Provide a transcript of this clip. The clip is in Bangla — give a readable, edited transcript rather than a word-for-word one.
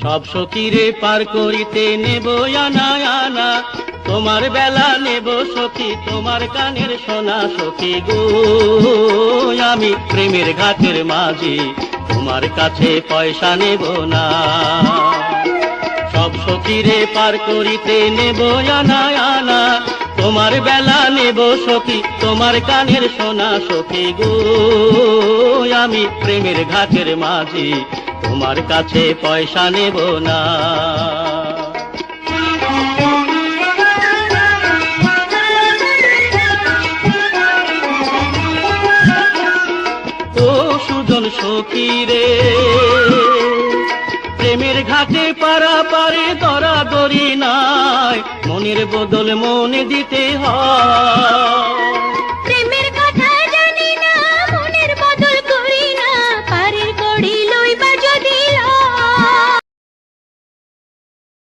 সব সখীরে পার করিতে নেব আনা আনা, তোমার বেলা নেব সখী তোমার কানের সোনা। সখী গো আমি প্রেমের ঘাটের মাঝি, তোমার কাছে পয়সা নেব না। সব সখীরে পার করিতে নেব আনা আনা, তোমার বেলা নেব সখী তোমার কানের সোনা। সখী গো আমি প্রেমের ঘাটের মাঝি, তোমার কাছে পয়সা নেব না। ও সুজন সখী রে, প্রেমের ঘাটে পারাপারে দরাদরি নাই, মনের বদল মনে দিতে হয়।